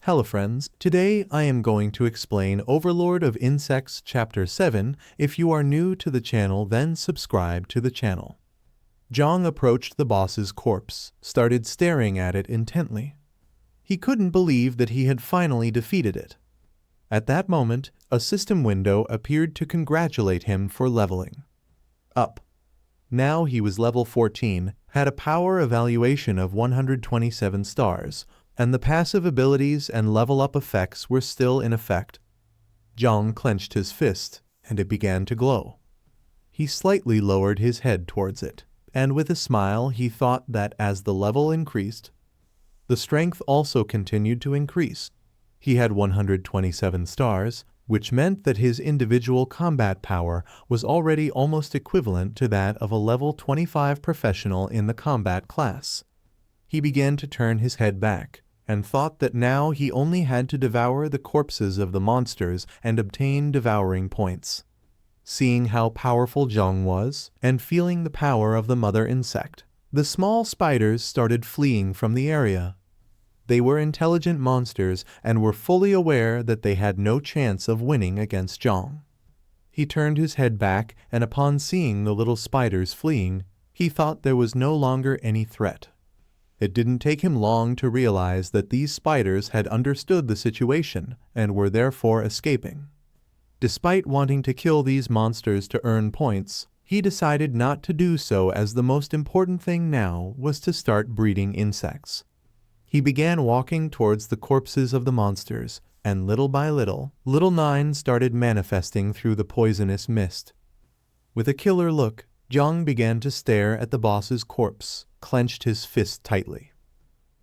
Hello friends, today I am going to explain Overlord of Insects Chapter 7. If you are new to the channel, then subscribe to the channel. Zhang approached the boss's corpse, started staring at it intently. He couldn't believe that he had finally defeated it. At that moment, a system window appeared to congratulate him for leveling up. Now he was level 14, had a power evaluation of 127 stars, and the passive abilities and level-up effects were still in effect. Zhang clenched his fist, and it began to glow. He slightly lowered his head towards it, and with a smile he thought that as the level increased, the strength also continued to increase. He had 127 stars, which meant that his individual combat power was already almost equivalent to that of a level 25 professional in the combat class. He began to turn his head back, and thought that now he only had to devour the corpses of the monsters and obtain devouring points. Seeing how powerful Zhang was, and feeling the power of the mother insect, the small spiders started fleeing from the area. They were intelligent monsters and were fully aware that they had no chance of winning against Zhang. He turned his head back, and upon seeing the little spiders fleeing, he thought there was no longer any threat. It didn't take him long to realize that these spiders had understood the situation and were therefore escaping. Despite wanting to kill these monsters to earn points, he decided not to do so, as the most important thing now was to start breeding insects. He began walking towards the corpses of the monsters, and little by little, Little Nine started manifesting through the poisonous mist. With a killer look, Zhang began to stare at the boss's corpse, clenched his fist tightly,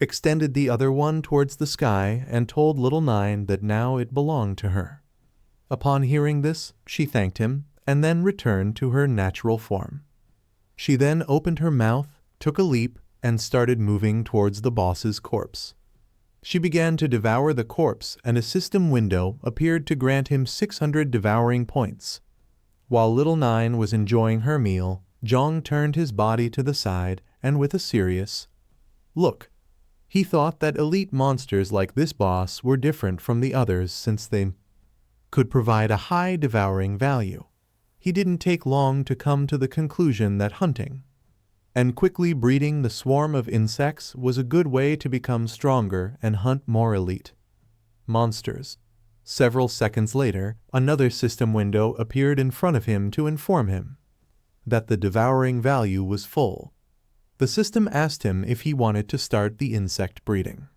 extended the other one towards the sky, and told Little Nine that now it belonged to her. Upon hearing this, she thanked him, and then returned to her natural form. She then opened her mouth, took a leap, and started moving towards the boss's corpse. She began to devour the corpse, and a system window appeared to grant him 600 devouring points. While Little Nine was enjoying her meal, Zhang turned his body to the side, and with a serious look, he thought that elite monsters like this boss were different from the others since they could provide a high devouring value. He didn't take long to come to the conclusion that hunting and quickly breeding the swarm of insects was a good way to become stronger and hunt more elite monsters. Several seconds later, another system window appeared in front of him to inform him that the devouring value was full. The system asked him if he wanted to start the insect breeding.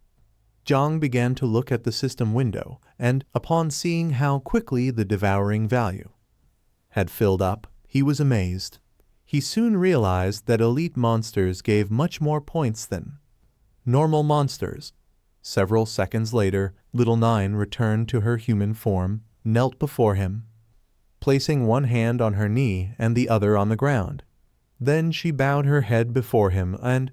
Zhang began to look at the system window, and upon seeing how quickly the devouring value had filled up, he was amazed. He soon realized that elite monsters gave much more points than normal monsters. Several seconds later, Little Nine returned to her human form, knelt before him, placing one hand on her knee and the other on the ground. Then she bowed her head before him and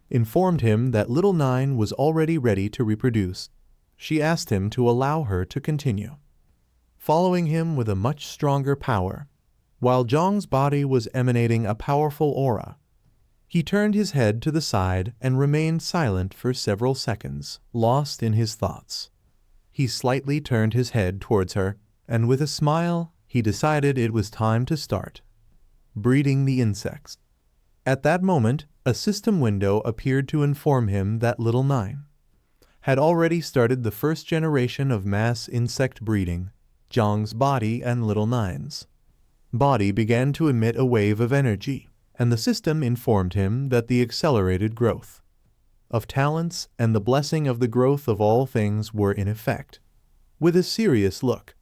informed him that Little Nine was already ready to reproduce. She asked him to allow her to continue, following him with a much stronger power. While Zhang's body was emanating a powerful aura, he turned his head to the side and remained silent for several seconds, lost in his thoughts. He slightly turned his head towards her, and with a smile, he decided it was time to start breeding the insects. At that moment, a system window appeared to inform him that Little Nine had already started the first generation of mass insect breeding. Zhang's body and Little Nine's body began to emit a wave of energy, and the system informed him that the accelerated growth of talents and the blessing of the growth of all things were in effect. With a serious look,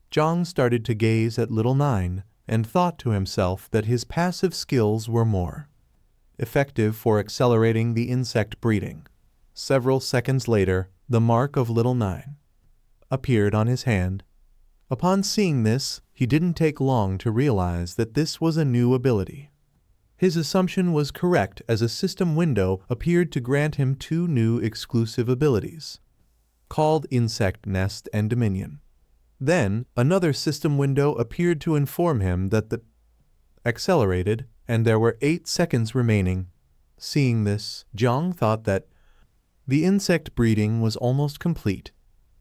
Zhang started to gaze at Little Nine and thought to himself that his passive skills were more effective for accelerating the insect breeding. Several seconds later, the mark of Little Nine appeared on his hand. Upon seeing this, he didn't take long to realize that this was a new ability. His assumption was correct, as a system window appeared to grant him two new exclusive abilities, called Insect Nest and Dominion. Then, another system window appeared to inform him that the accelerated, and there were 8 seconds remaining. Seeing this, Zhang thought that The insect breeding was almost complete.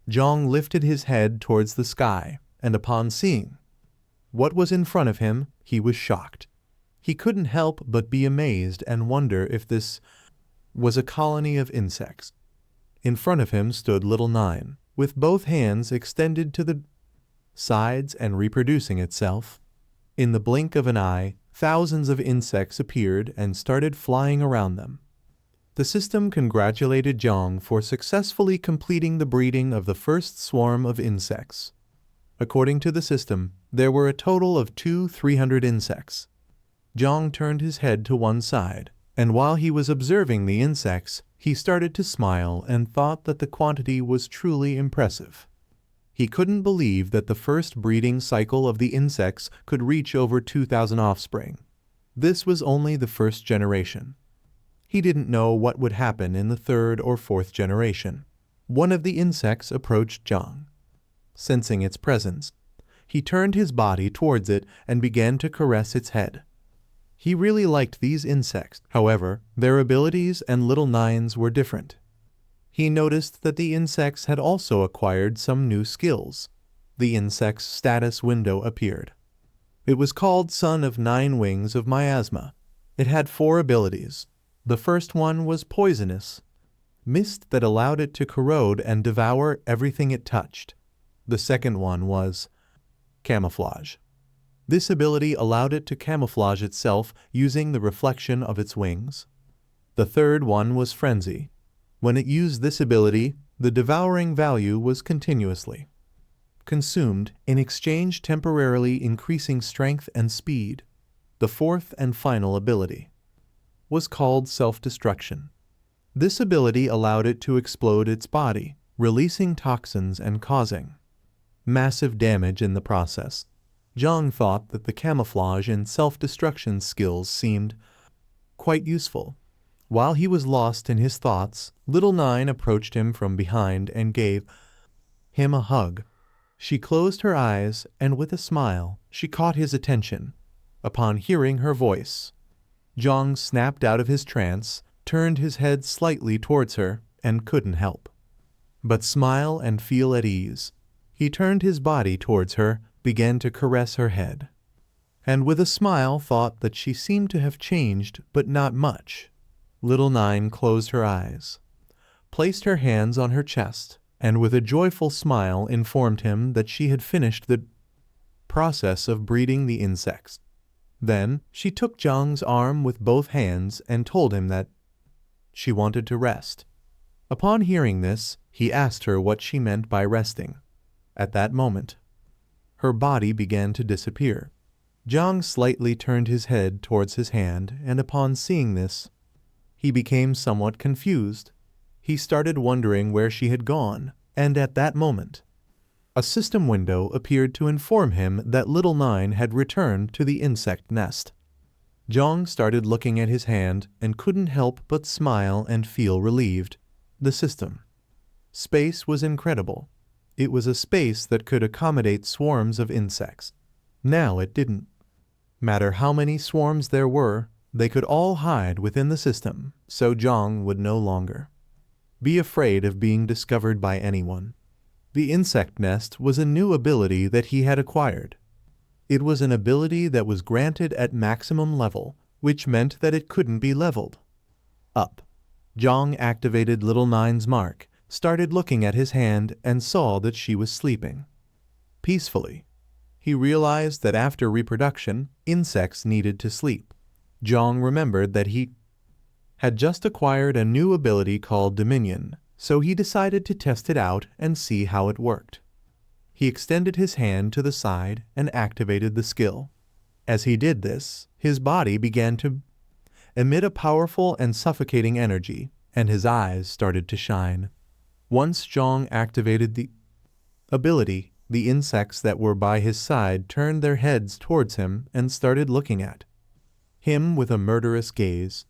Zhang lifted his head towards the sky, and upon seeing what was in front of him, he was shocked. He couldn't help but be amazed and wonder if this was a colony of insects. In front of him stood little Nine, with both hands extended to the sides and reproducing itself. In the blink of an eye, thousands of insects appeared and started flying around them. The system congratulated Zhang for successfully completing the breeding of the first swarm of insects. According to the system, there were a total of 300 insects. Zhang turned his head to one side, and while he was observing the insects, he started to smile and thought that the quantity was truly impressive. He couldn't believe that the first breeding cycle of the insects could reach over 2,000 offspring. This was only the first generation. He didn't know what would happen in the third or fourth generation. One of the insects approached Zhang. Sensing its presence, he turned his body towards it and began to caress its head. He really liked these insects. However, their abilities and little Nine's were different. He noticed that the insects had also acquired some new skills. The insect's status window appeared. It was called Son of 9 Wings of Miasma. It had 4 abilities. The first one was poisonous, mist that allowed it to corrode and devour everything it touched. The second one was camouflage. This ability allowed it to camouflage itself using the reflection of its wings. The third one was frenzy. When it used this ability, the devouring value was continuously consumed, in exchange temporarily increasing strength and speed. The fourth and final ability was called self-destruction. This ability allowed it to explode its body, releasing toxins and causing massive damage in the process. Zhang thought that the camouflage and self-destruction skills seemed quite useful. While he was lost in his thoughts, little Nine approached him from behind and gave him a hug. She closed her eyes, and with a smile, she caught his attention. Upon hearing her voice, Zhang snapped out of his trance, turned his head slightly towards her, and couldn't help but smile and feel at ease. He turned his body towards her, began to caress her head, and with a smile thought that she seemed to have changed, but not much. Little Nine closed her eyes, placed her hands on her chest, and with a joyful smile informed him that she had finished the process of breeding the insects. Then she took Zhang's arm with both hands and told him that she wanted to rest. Upon hearing this, he asked her what she meant by resting. At that moment, her body began to disappear. Zhang slightly turned his head towards his hand, and upon seeing this, he became somewhat confused. He started wondering where she had gone, and at that moment, a system window appeared to inform him that little Nine had returned to the insect nest. Zhang started looking at his hand and couldn't help but smile and feel relieved. The system space was incredible. It was a space that could accommodate swarms of insects. Now it didn't matter how many swarms there were, they could all hide within the system, so Zhang would no longer be afraid of being discovered by anyone. The insect nest was a new ability that he had acquired. It was an ability that was granted at maximum level, which meant that it couldn't be leveled up. Zhang activated little Nine's mark, started looking at his hand, and saw that she was sleeping peacefully. He realized that after reproduction, insects needed to sleep. Zhang remembered that he had just acquired a new ability called Dominion, so he decided to test it out and see how it worked. He extended his hand to the side and activated the skill. As he did this, his body began to emit a powerful and suffocating energy, and his eyes started to shine. Once Zhang activated the ability, the insects that were by his side turned their heads towards him and started looking at him with a murderous gaze.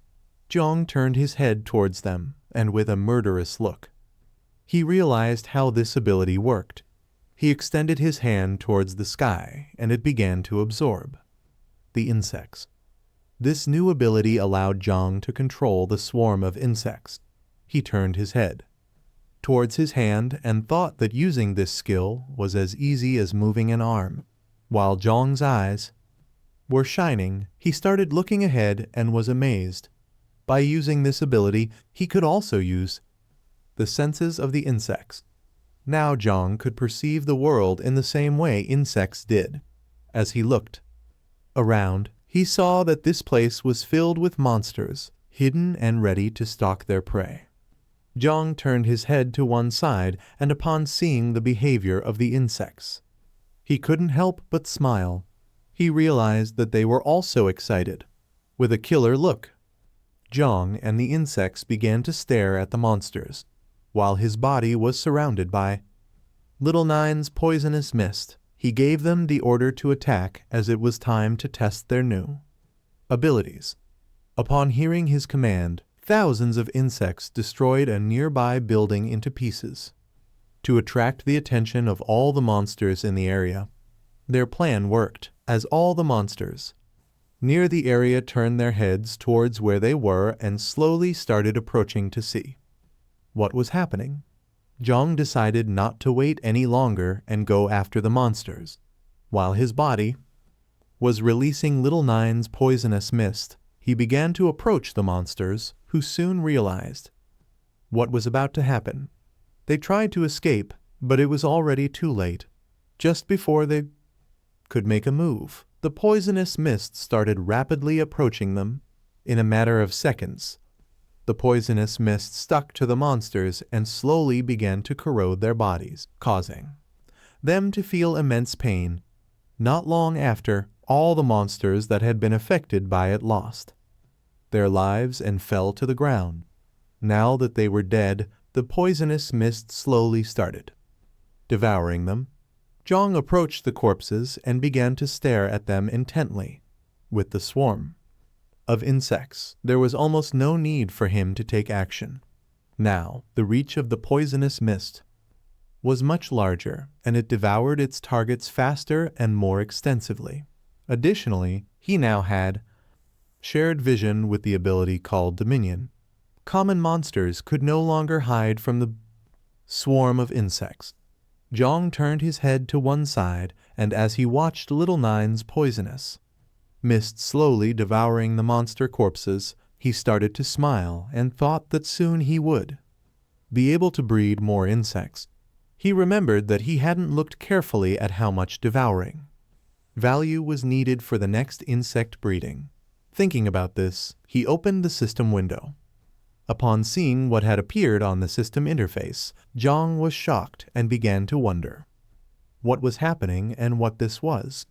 Zhang turned his head towards them, and with a murderous look, he realized how this ability worked. He extended his hand towards the sky, and it began to absorb the insects. This new ability allowed Zhang to control the swarm of insects. he turned his head towards his hand and thought that using this skill was as easy as moving an arm. While Zhang's eyes were shining, he started looking ahead and was amazed. By using this ability, he could also use the senses of the insects. Now Zhang could perceive the world in the same way insects did. As he looked around, he saw that this place was filled with monsters, hidden and ready to stalk their prey. Zhang turned his head to one side, and upon seeing the behavior of the insects, he couldn't help but smile. He realized that they were also excited. With a killer look, Zhang and the insects began to stare at the monsters, while his body was surrounded by Little Nine's poisonous mist. He gave them the order to attack as it was time to test their new abilities. Upon hearing his command, thousands of insects destroyed a nearby building into pieces. To attract the attention of all the monsters in the area, their plan worked, as all the monsters near the area turned their heads towards where they were and slowly started approaching to see what was happening. Zhang decided not to wait any longer and go after the monsters. While his body was releasing Little Nine's poisonous mist, he began to approach the monsters, who soon realized what was about to happen. They tried to escape, but it was already too late. Just before they could make a move, the poisonous mist started rapidly approaching them. In a matter of seconds, the poisonous mist stuck to the monsters and slowly began to corrode their bodies, causing them to feel immense pain. Not long after, all the monsters that had been affected by it lost their lives and fell to the ground. Now that they were dead, the poisonous mist slowly started devouring them. Zhang approached the corpses and began to stare at them intently. With the swarm of insects, there was almost no need for him to take action. Now, the reach of the poisonous mist was much larger, and it devoured its targets faster and more extensively. Additionally, he now had shared vision with the ability called Dominion. Common monsters could no longer hide from the swarm of insects. Zhang turned his head to one side, and as he watched Little Nine's poisonous mist slowly devouring the monster corpses, he started to smile and thought that soon he would be able to breed more insects. He remembered that he hadn't looked carefully at how much devouring value was needed for the next insect breeding. Thinking about this, he opened the system window. Upon seeing what had appeared on the system interface, Zhang was shocked and began to wonder what was happening and what this was.